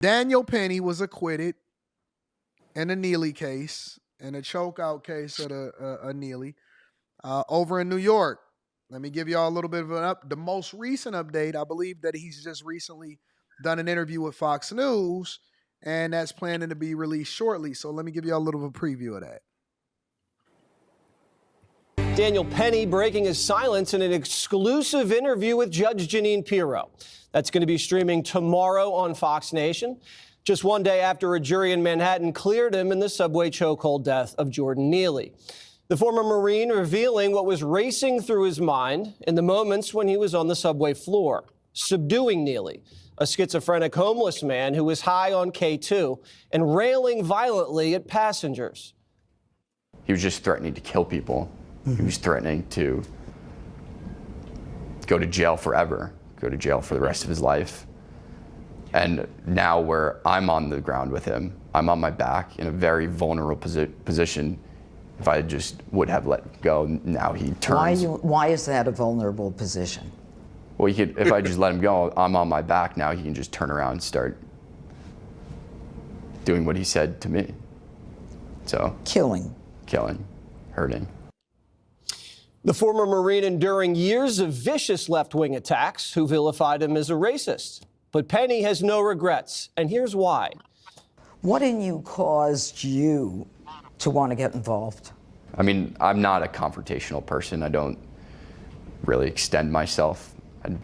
Daniel Penny was acquitted in the Neely case, in a chokeout case of Neely, over in New York. Let me give y'all a little bit of the most recent update. I believe that he's just recently done an interview with Fox News, and that's planning to be released shortly. So let me give y'all a little bit of a preview of that. Daniel Penny breaking his silence in an exclusive interview with Judge Jeanine Pirro. That's going to be streaming tomorrow on Fox Nation, just one day after a jury in Manhattan cleared him in the subway chokehold death of Jordan Neely. The former Marine revealing what was racing through his mind in the moments when he was on the subway floor, subduing Neely, a schizophrenic homeless man who was high on K2 and railing violently at passengers. He was just threatening to kill people. He was threatening to go to jail forever, go to jail for the rest of his life. And now where I'm on the ground with him, I'm on my back in a very vulnerable position. If I just would have let go, now he turns. Why is that a vulnerable position? Well, he could, if I just let him go, I'm on my back now, he can just turn around and start doing what he said to me. So. Killing, hurting. The former Marine enduring years of vicious left-wing attacks who vilified him as a racist. But Penny has no regrets, and here's why. What in you caused you to want to get involved? I mean, I'm not a confrontational person. I don't really extend myself. I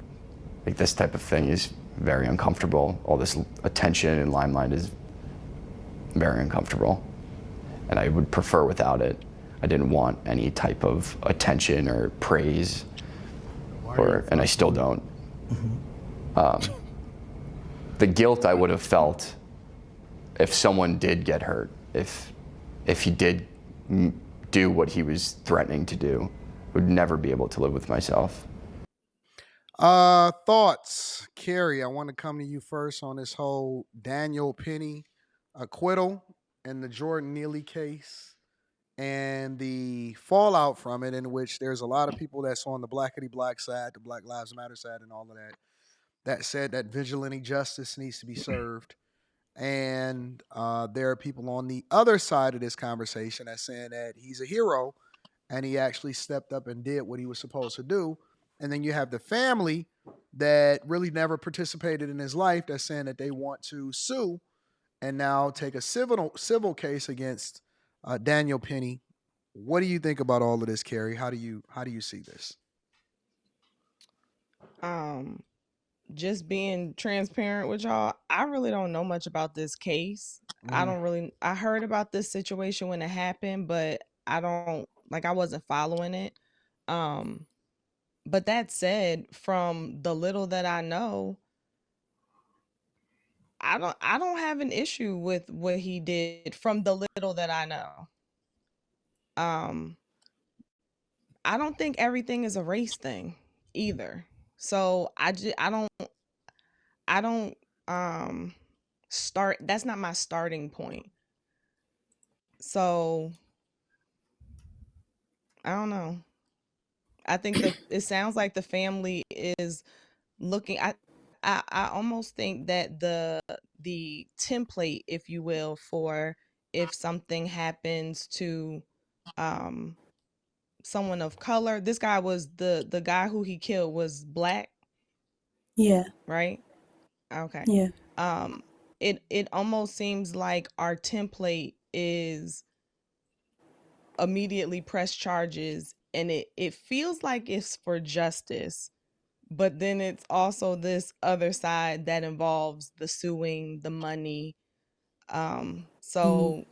think this type of thing is very uncomfortable. All this attention and limelight is very uncomfortable, and I would prefer without it. I didn't want any type of attention or praise, and I still don't. The guilt I would have felt if someone did get hurt, if he did do what he was threatening to do, would never be able to live with myself. Thoughts, Carrie? I want to come to you first on this whole Daniel Penny acquittal in the Jordan Neely case and the fallout from it, in which there's a lot of people that's on the blackity black side, the Black Lives Matter side, and all of that, that said that vigilante justice needs to be served. And there are people on the other side of this conversation that's saying that he's a hero and he actually stepped up and did what he was supposed to do. And then you have the family that really never participated in his life that's saying that they want to sue and now take a civil case against Daniel Penny. What do you think about all of this, Carrie? How do you see this? Just being transparent with y'all, I really don't know much about this case. I heard about this situation when it happened, but I wasn't following it. But that said, from the little that I know, I don't have an issue with what he did from the little that I know. I don't think everything is a race thing either. So I don't start, that's not my starting point. So I don't know. I think that it sounds like the family is looking. I almost think that the template, if you will, for if something happens to someone of color. This guy was the guy who he killed was black. Yeah. Right? Okay. Yeah. It almost seems like our template is immediately press charges, and it feels like it's for justice, but then it's also this other side that involves the suing, the money. So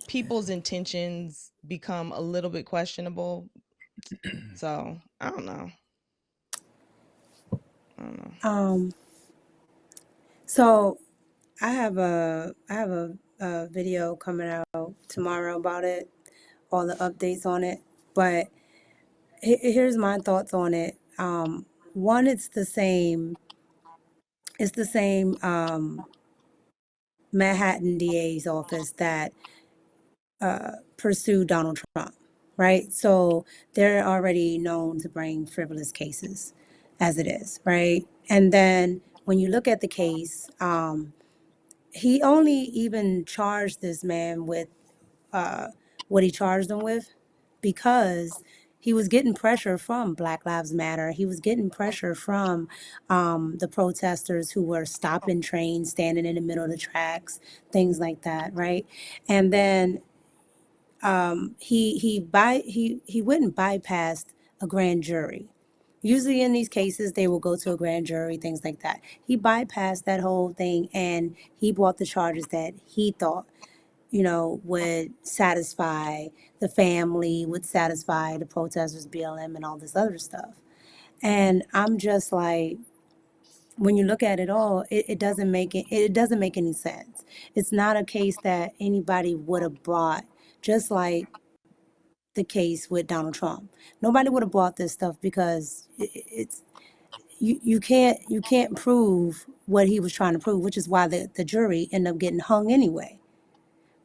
people's intentions become a little bit questionable. So I don't know. So I have a video coming out tomorrow about it, all the updates on it. But here's my thoughts on it. One, it's the same Manhattan DA's office that pursued Donald Trump, right? So they're already known to bring frivolous cases as it is, right? And then when you look at the case, he only even charged this man with what he charged him with because he was getting pressure from Black Lives Matter. He was getting pressure from the protesters who were stopping trains, standing in the middle of the tracks, things like that, right? And then he went and bypassed a grand jury. Usually in these cases, they will go to a grand jury, things like that. He bypassed that whole thing and he brought the charges that he thought, would satisfy the family, would satisfy the protesters, BLM, and all this other stuff. And I'm just like, when you look at it all, it doesn't make any sense. It's not a case that anybody would have brought, just like the case with Donald Trump. Nobody would have brought this stuff because it's you can't prove what he was trying to prove, which is why the jury ended up getting hung anyway,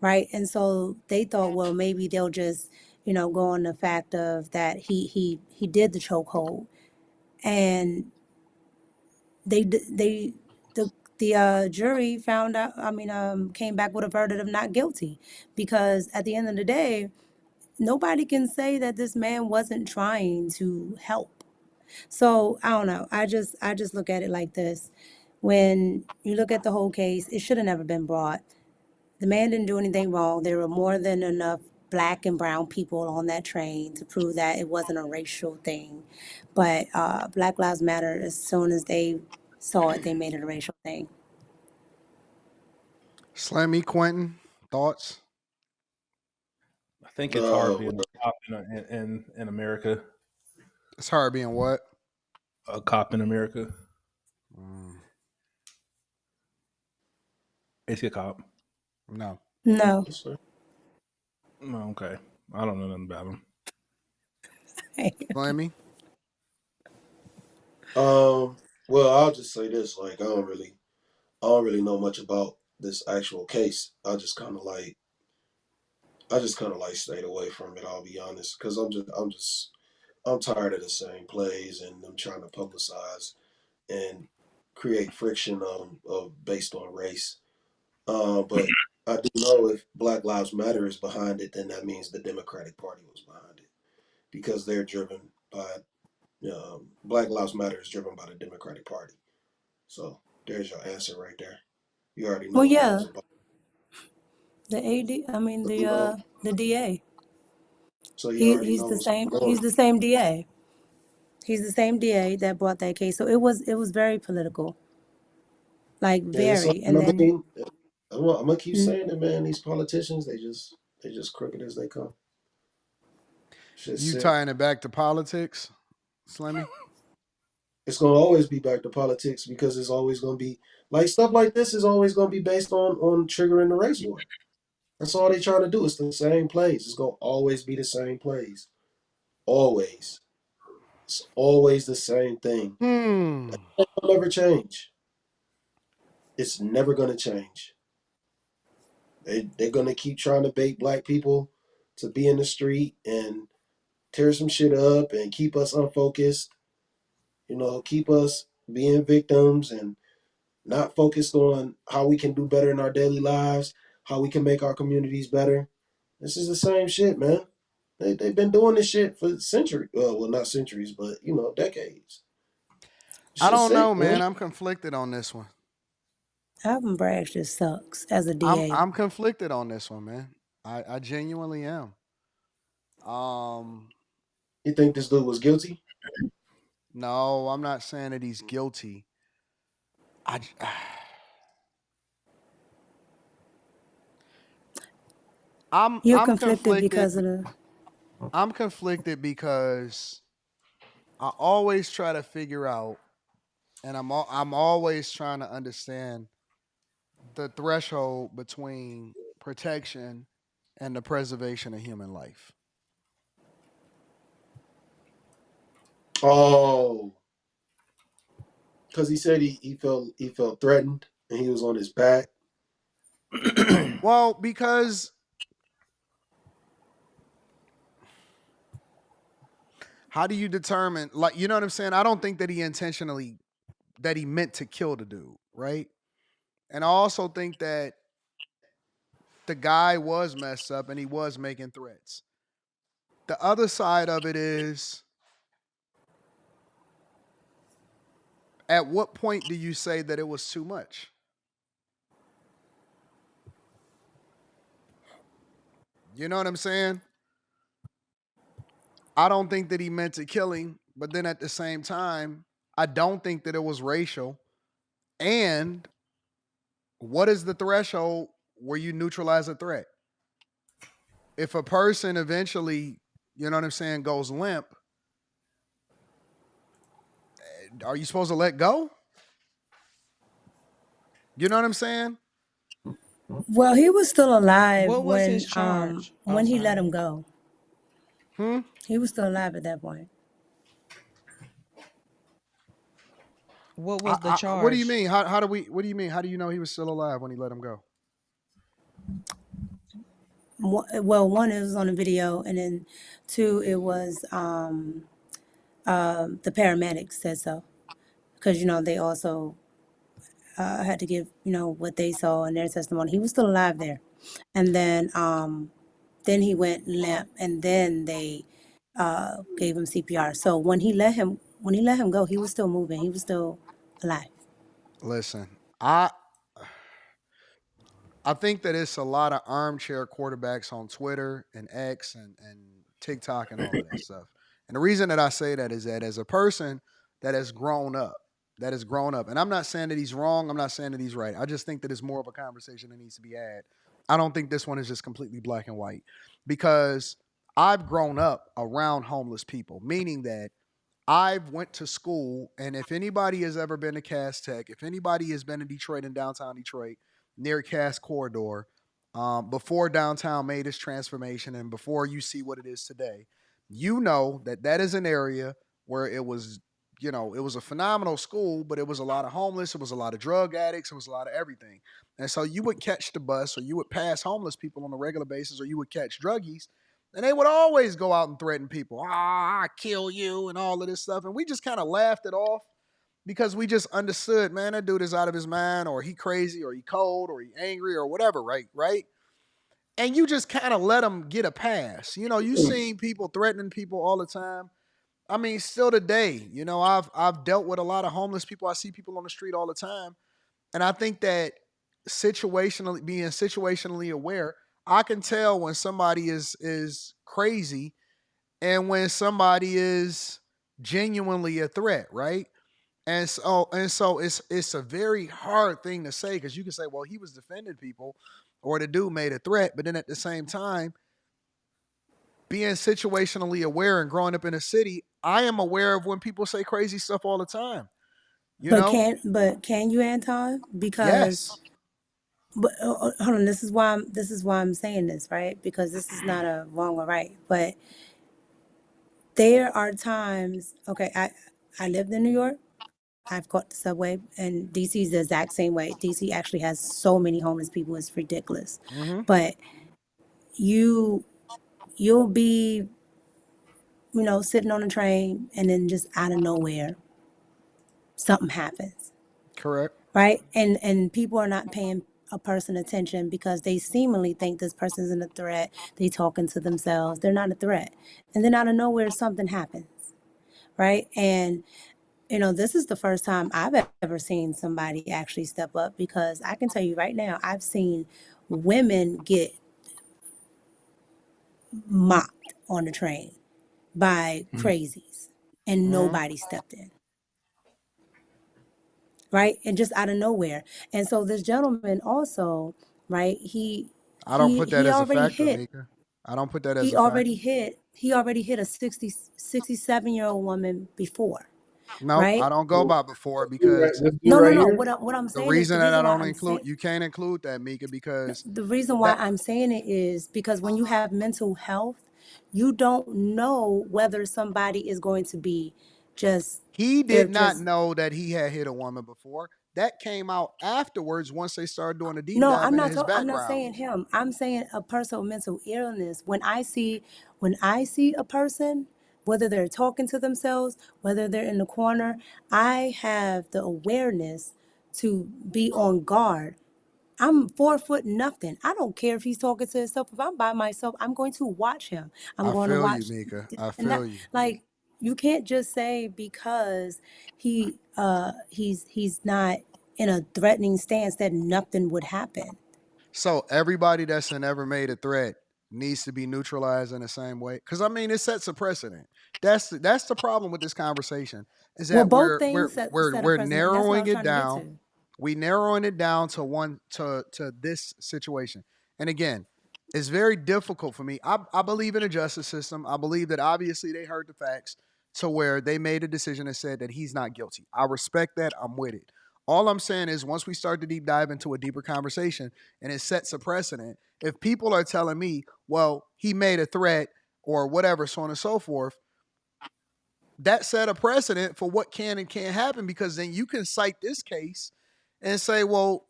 right? And so they thought, well, maybe they'll just, go on the fact of that he did the chokehold, and they the jury found out. I mean, came back with a verdict of not guilty, because at the end of the day, nobody can say that this man wasn't trying to help. So I don't know. I just look at it like this. When you look at the whole case, it should have never been brought. The man didn't do anything wrong. There were more than enough black and brown people on that train to prove that it wasn't a racial thing. But Black Lives Matter, as soon as they saw it, they made it a racial thing. Slammy Quentin, thoughts? I think it's hard Well, being a cop in America. It's hard being what? A cop in America. Mm, Is he a cop? no. No. yes, sir. Oh, okay. I don't know nothing about him. Slammy? Well, I'll just say this: like, I don't really know much about this actual case. I just kind of like stayed away from it. I'll be honest, because I'm tired of the same plays and them trying to publicize and create friction of based on race. But I do know if Black Lives Matter is behind it, then that means the Democratic Party was behind it because they're driven by Black Lives Matter is driven by the Democratic Party. So there's your answer right there. You already know Well, what that yeah, was about. the AD. I mean So you know, the DA. so you He already he's know the what's same. going He's on. the same DA. He's the same DA that brought that case. So it was very political, like Yeah, it's like, very. And I then mean, I'm gonna keep mm, saying it, man. These politicians, they just crooked as they come. Shit's You sick. tying it back to politics, Slammy? It's gonna always be back to politics because it's always gonna be like stuff like this is always gonna be based on triggering the race war. That's all they trying to do. It's the same plays. It's gonna always be the same plays. Always. It's always the same thing. Hmm. It'll never change. It's never gonna change. They're gonna keep trying to bait black people to be in the street and tear some shit up and keep us unfocused. Keep us being victims and not focused on how we can do better in our daily lives, how we can make our communities better. This is the same shit, man. They've been doing this shit for centuries. Well, not centuries, but decades. I Shit's don't know, sick, man. man. I'm conflicted on this one. Alvin Bragg just sucks as a I'm DA. I'm conflicted on this one, man. I genuinely am. Um, You think this dude was guilty? no, I'm not saying that he's guilty. I j- I'm You're I'm conflicted conflicted. because of the. I'm conflicted because I always try to figure out, and I'm always trying to understand the threshold between protection and the preservation of human life. Oh, because he said he felt threatened and he was on his back. Well, because how do you determine, like, what I'm saying? I don't think that he meant to kill the dude, right? And I also think that the guy was messed up and he was making threats. The other side of it is, at what point do you say that it was too much? You know what I'm saying? I don't think that he meant to kill him, but then at the same time, I don't think that it was racial. And what is the threshold where you neutralize a threat? If a person eventually, you know what I'm saying, goes limp, are you supposed to let go? You know what I'm saying? Well, he was still alive What was his charge? Oh, when he let him sorry. go. Hmm. He was still alive at that point. What was the What do you charge? mean? How do we? What do you mean? How do you know he was still alive when he let him go? Well, one, it was on a video, and then two, it was the paramedics said so, because they also had to give what they saw in their testimony. He was still alive there, and then he went limp, and then they gave him CPR. So when he let him go, he was still moving. He was still alive. Listen, I think that it's a lot of armchair quarterbacks on Twitter and X and TikTok and all of that stuff. And the reason that I say that is that as a person that has grown up, and I'm not saying that he's wrong, I'm not saying that he's right. I just think that it's more of a conversation that needs to be had. I don't think this one is just completely black and white because I've grown up around homeless people, meaning that I've went to school, and if anybody has ever been to Cass Tech, if anybody has been to Detroit in downtown Detroit near Cass Corridor, before downtown made its transformation and before you see what it is today, you know that that is an area where it was, it was a phenomenal school, but it was a lot of homeless, it was a lot of drug addicts, it was a lot of everything. And so you would catch the bus or you would pass homeless people on a regular basis or you would catch druggies and they would always go out and threaten people. I kill you and all of this stuff. And we just kind of laughed it off because we just understood, man, that dude is out of his mind, or he crazy, or he cold, or he angry, or whatever, right? Right? And you just kind of let him get a pass. You seen people threatening people all the time. I mean, still today, I've dealt with a lot of homeless people. I see people on the street all the time. And I think that being situationally aware, I can tell when somebody is crazy and when somebody is genuinely a threat, right? And so it's a very hard thing to say because you can say, well, he was defending people or the dude made a threat, but then at the same time, being situationally aware and growing up in a city, I am aware of when people say crazy stuff all the time. You But know? can you, Anton? Because Yes. hold on, this is why I'm saying this, right? Because this is not a wrong or right, but there are times. Okay, I lived in New York. I've caught the subway, and DC is the exact same way. DC actually has so many homeless people; it's ridiculous. Mm-hmm. But you you'll be sitting on a train, and then just out of nowhere, something happens, Correct. right? And people are not paying a person attention because they seemingly think this person isn't a threat. They talking to themselves. They're not a threat. And then out of nowhere, something happens, right? And this is the first time I've ever seen somebody actually step up, because I can tell you right now, I've seen women get mocked on the train by crazies, and Mm-hmm. nobody stepped in, right? And just out of nowhere. And so this gentleman also, right? He I don't he put that he as a already factor, hit Mika. I don't put that as he a already factor. hit he already hit a 67-year-old woman before, Nope, I right? don't go by before because This dude No, no, right no. here. What I'm the saying is, reason the that I reason why don't I'm include saying you can't include that, Mika, because the reason why that I'm saying it is because when you have mental health, you don't know whether somebody is going to be just he they're did not just know that he had hit a woman before. That came out afterwards once they started doing a deep No, dive into his I'm not background. saying him. I'm saying a person with mental illness. When I see a person, whether they're talking to themselves, whether they're in the corner, I have the awareness to be on guard I'm 4 foot nothing. I don't care if he's talking to himself. If I'm by myself, I'm going to watch him. I'm I going to feel you, watch, Mika. I and feel that you. like you can't just say because he's not in a threatening stance that nothing would happen. So everybody that's ever made a threat needs to be neutralized in the same way. Because I mean, it sets a precedent. That's the problem with this conversation is Well, that both we're things we're we're set a we're precedent, and that's what I narrowing was it trying to get down. to. We narrowing it down to this situation. And again, it's very difficult for me. I believe in a justice system. I believe that obviously they heard the facts to where they made a decision and said that he's not guilty. I respect that. I'm with it. All I'm saying is once we start to deep dive into a deeper conversation and it sets a precedent, if people are telling me, well, he made a threat or whatever, so on and so forth, that set a precedent for what can and can't happen because then you can cite this case and say, well,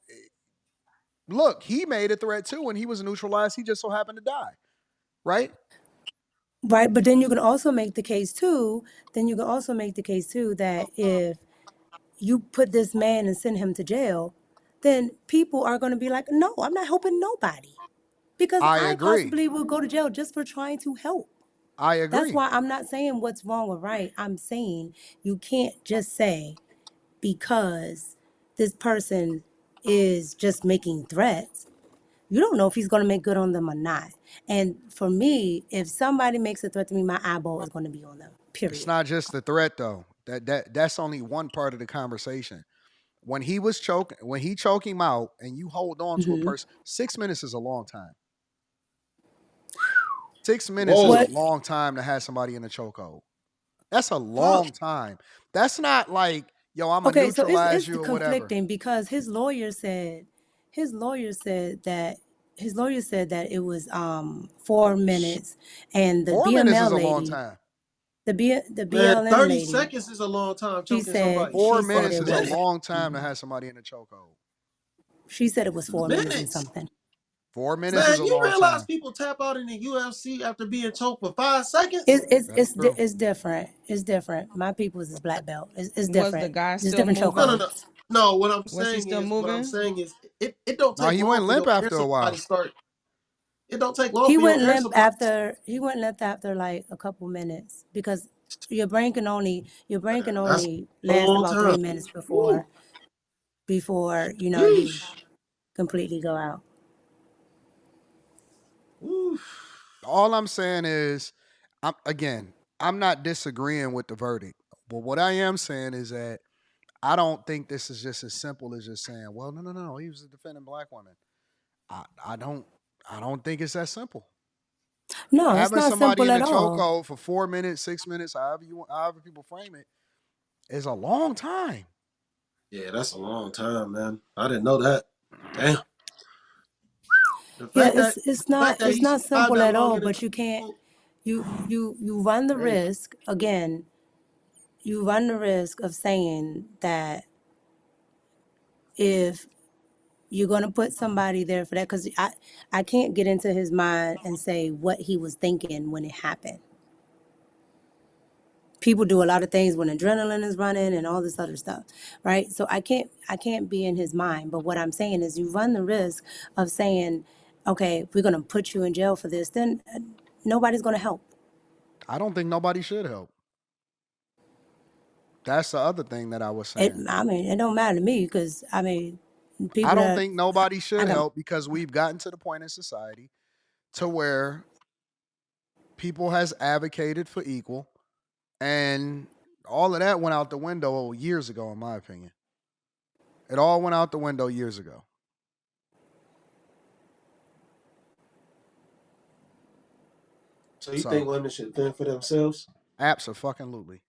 look, he made a threat too and he was neutralized. He just so happened to die, right? Right, but then you can also make the case too. Then you can also make the case too that if you put this man and send him to jail, then people are going to be like, no, I'm not helping nobody because I I agree. possibly will go to jail just for trying to help. I That's agree. why I'm not saying what's wrong or right. I'm saying you can't just say because this person is just making threats. You don't know if he's going to make good on them or not. And for me, if somebody makes a threat to me, my eyeball is going to be on them, It's period. not just the threat though. That's only one part of the conversation. When he choke him out and you hold on to a Hmm. person, 6 minutes is a long time. 6 minutes is a Whoa. What? long time to have somebody in a chokehold. That's a Fuck. long time. That's not like, yo, I'm gonna Okay, so neutralize it's you or whatever. conflicting because his lawyer said that it was 4 minutes, and the 4 minutes is BML a long lady, time. the Man, BLM 30 lady, seconds is a long time she choking said somebody. Four she Fuck said minutes a it is a was minute. long time to have somebody in a chokehold. she said it was 4 minutes and Minutes. something. 4 minutes is Man, a you long realize time. people tap out in the UFC after being choked for 5 seconds? That's true. It's different. It's different. My people's is black belt. It's Was the different. guy There's still different No, no, moving? no. chokeholds. No, Was he still what I'm moving? saying is it don't No, take he went long for limp your hair after a supply to while. start. It don't take long for your hair supply. He went limp after like a couple minutes because your brain can That's only a last long about time. 3 minutes Woo. before you Yeesh. completely go out. Woo. All I'm saying is, I'm not disagreeing with the verdict. But what I am saying is that I don't think this is just as simple as just saying, well, no, he was defending black women. I, I don't I don't think it's that simple. No, it's Having not somebody simple in a at all. chokehold for 4 minutes, 6 minutes, however people frame it, is a long time. Yeah, that's a long time, man. I didn't know that. Damn. The Yeah, fact that it's he not survived simple that at long all, in a but you can't chokehold, you run the crazy. risk again. You run the risk of saying that if you're going to put somebody there for that because I can't get into his mind and say what he was thinking when it happened. People do a lot of things when adrenaline is running and all this other stuff, right? So I can't be in his mind. But what I'm saying is you run the risk of saying, okay, if we're going to put you in jail for this, then nobody's going to help. I don't think nobody should help. That's the other thing that I was It, saying. I mean, it don't matter to me because I mean, I people don't that think nobody I should got, help because we've gotten to the point in society to where people has advocated for equal and all of that went out the window years ago in my opinion. It all went out the window years ago. So you think So, women should fend for themselves? absolutely.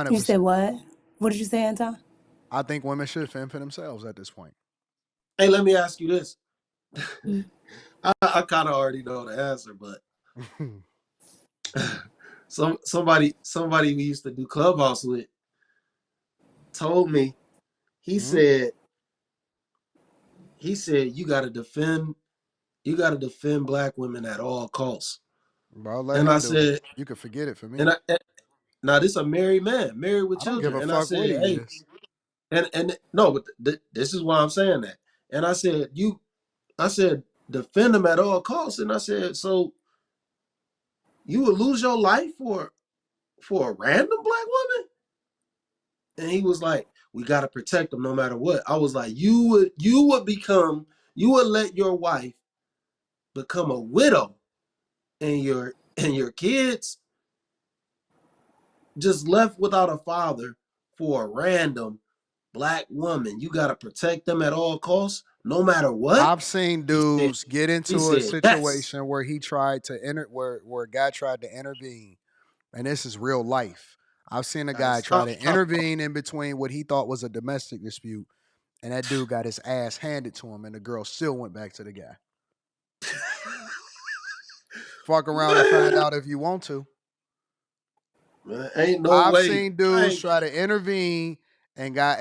you said 100%. what? What did you say, Anton? I think women should fend for themselves at this point. Hey, let me ask you this. Mm. I kind of already know the answer, but somebody we used to do clubhouse with told me he Mhm. said you gotta defend black women at all costs. Bro, let And I him do it. said, You can forget it for and me. I now this a married man, married with I don't give children. a And I fuck what said, he hey, is. And no, but this is why I'm saying that. And I said defend him at all costs. And I said, so you would lose your life for a random black woman? And he was like, we got to protect them no matter what. I was like, you would let your wife become a widow and your kids just left without a father for a random black woman. You got to protect them at all costs, no matter what. I've seen He said, dudes get he into a said, yes. situation where he tried to enter, where a guy tried to intervene, and this is real life. I've seen a guy try to Stop. intervene in between what he thought was a domestic dispute, and that dude got his ass handed to him, and the girl still went back to the guy. Fuck around and find Man, out if you want to. man, ain't no I've way. seen dudes I try to intervene and got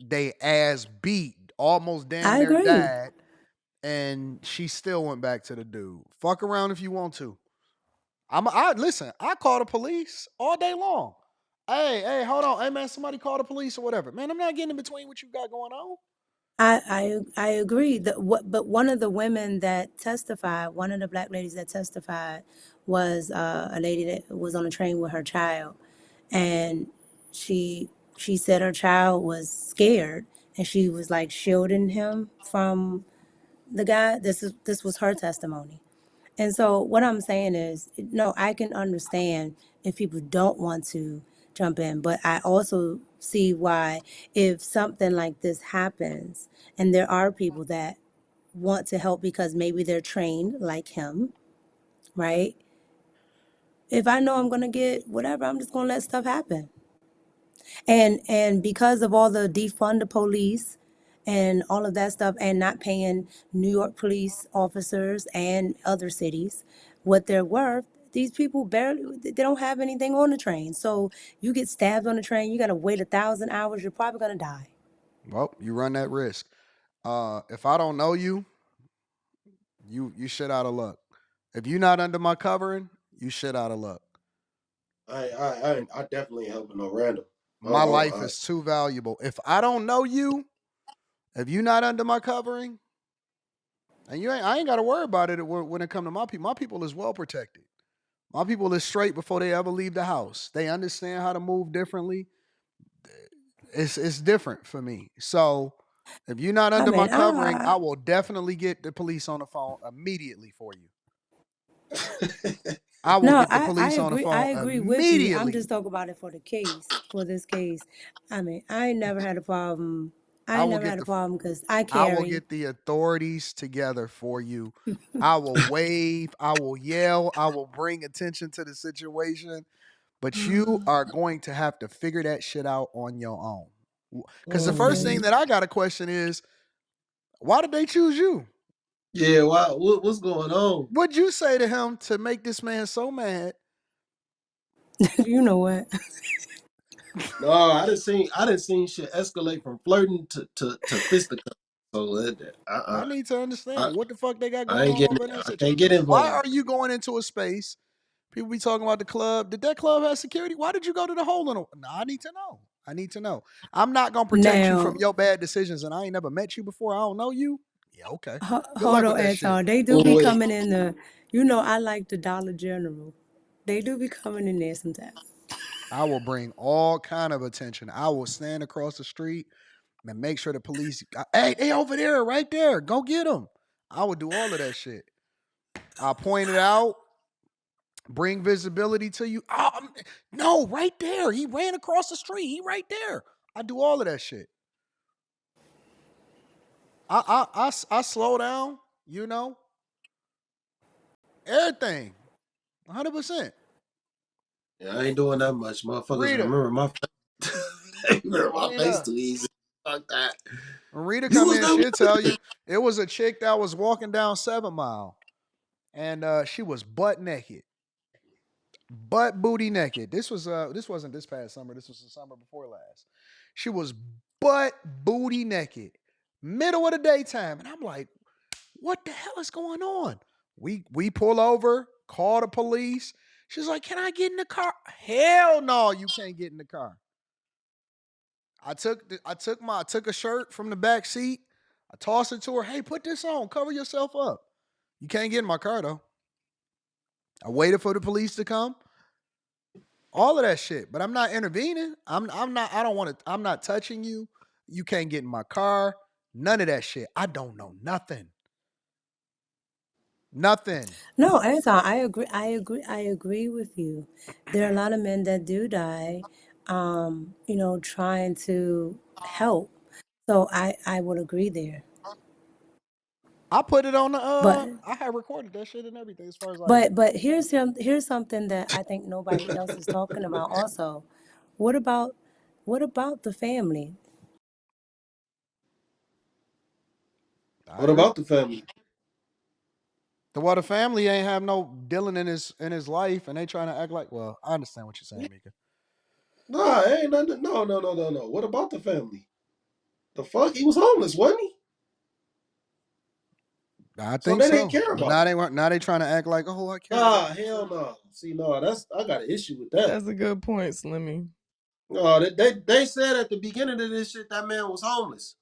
they ass beat, almost damn I near agree. died, and she still went back to the dude. Fuck around if you want to. I listen. I call the police all day long. Hey, hold on. Hey man, somebody call the police or whatever. Man, I'm not getting in between what you got going on. I agree. But one of the women that testified, one of the black ladies that testified, was a lady that was on a train with her child, and she she said her child was scared, and she was like shielding him from the guy. This was her testimony. And so what I'm saying is, no, I can understand if people don't want to jump in, but I also see why if something like this happens and there are people that want to help because maybe they're trained like him, right? If I know I'm going to get whatever, I'm just going to let stuff happen. And because of all the defund the police and all of that stuff and not paying New York police officers and other cities what they're worth, these people barely they don't have anything on the train. So you get stabbed on the train, you gotta wait 1,000 hours, you're probably gonna die. Well, you run that risk. If I don't know you, you shit out of luck. If you're not under my covering, you shit out of luck. I definitely ain't helping no random. My life is too valuable. If I don't know you, if you're not under my covering, and I ain't got to worry about it when it come to my people. My people is well protected. My people is straight before they ever leave the house. They understand how to move differently. It's different for me. So if you're not I under my mean, covering, I will definitely get the police on the phone immediately for you. I will no, get the police on the I phone agree with you. I'm immediately. just talking about it for the case, for this case. I mean, I ain't never had a problem. I I ain't will never get had a the problem because I I will carry. get the authorities together for you. I will wave, I will yell, I will bring attention to the situation, but you are going to have to figure that shit out on your own. Because the first thing Mm. that I got to question is, why did they choose you? Yeah, wow. What's going on? What'd you say to him to make this man so mad? You know what? No, I didn't seen shit escalate from flirting to fisticuffs. So I need to I, understand what the fuck they got I going ain't on getting over in that I can't get situation. Why involved. are you going into a space? People be talking about the club. Did that club have security? Why did you go to the hole in the? No, I need to know. I need to know. I'm not gonna protect you from Now, your bad decisions, and I ain't never met you before. I don't know you. Yeah, okay. Good hold luck on, with that shit. Anton. They do Oh be wait. coming in the, you know, I like the Dollar General. They do be coming in there sometimes. I will bring all kind of attention. I will stand across the street and make sure the police. Hey, they over there, right there. Go get them. I will do all of that shit. I'll point it out. Bring visibility to you. No, right there. He ran across the street. He right there. I do all of that shit. I slow down. You know everything. 100%. Yeah, I ain't doing that much. Motherfuckers Rita, remember my remember my face Rita, too easy. Fuck that. when Rita You come was in, there. she'll tell you it was a chick that was walking down 7 Mile, and she was butt naked, butt booty naked. This wasn't this past summer. This was the summer before last. She was butt booty naked, middle of the daytime, and I'm like, what the hell is going on? We pull over, call the police. She's like, can I get in the car? Hell no, you can't get in the car. I took a shirt from the back seat. I tossed it to her. Hey, put this on. Cover yourself up. You can't get in my car though. I waited for the police to come. All of that shit. But I'm not intervening. I'm not. I don't want to. I'm not touching you. You can't get in my car. None of that shit. I don't know nothing. Nothing. No, Anton, I agree with you. There are a lot of men that do die, trying to help. So I would agree there. I put it on the. But I had recorded that shit and everything. As far as like, but here's something that I think nobody else is talking about also. What about what about the family? I What agree. about the family? The family ain't have no Dylan in his life, and they trying to act like. Well, I understand what you're saying, Mika. Nah, ain't nothing. No, no, no, no, no. What about the family? The fuck? He was homeless, wasn't he? I So think they didn't so. care But about him. now they trying to act like, oh, I care Nah, about my hell son. no. See, no, that's I got an issue with that. That's a good point, Slimmy. No, they said at the beginning of this shit that man was homeless.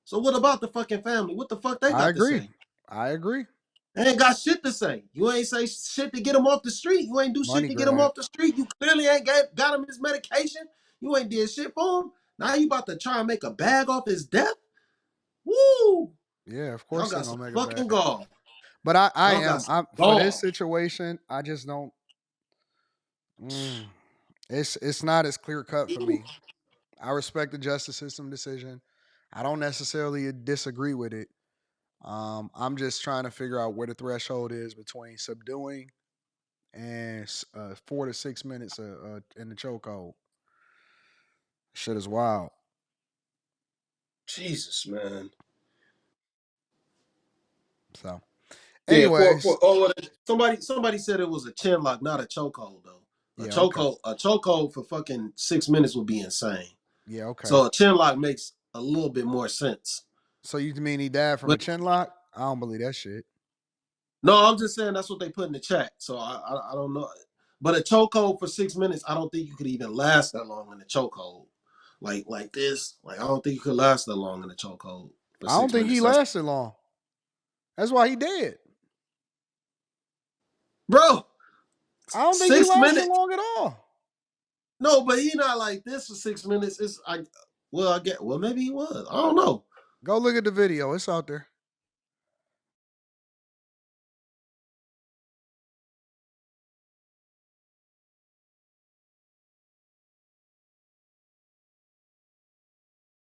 So what about the fucking family? What the fuck they I got to agree. say? I agree. They ain't got shit to say. You ain't say shit to get him off the street. You ain't do shit Money to get him grab. off the street. You clearly ain't got him his medication. You ain't did shit for him. Now you about to try and make a bag off his death? Woo! Yeah, of Y'all course they got some gonna make a fucking bag. gall. But I Y'all got am. some I for this gall. situation, I just don't. Mm, it's not as clear cut for me. I respect the justice system decision. I don't necessarily disagree with it. I'm just trying to figure out where the threshold is between subduing and 4 to 6 minutes in the chokehold. Shit is wild. Jesus, man. So, Yeah, anyways, for oh somebody said it was a chin lock, not a chokehold though. yeah, okay, A chokehold for fucking 6 minutes would be insane. yeah, okay. So a chin lock makes a little bit more sense. So you mean he died from a But chin lock? I don't believe that shit. no, I'm just saying that's what they put in the chat. So I don't know. But a chokehold for 6 minutes, I don't think you could even last that long in a chokehold. Like this. Like I don't think you could last that long in a chokehold for I don't six think he minutes. That's lasted long. That's why he dead. bro. I don't think he Six lasted minutes. long at all. No, but he not like this for 6 minutes. It's I get well maybe he was. I don't know. Go look at the video. It's out there.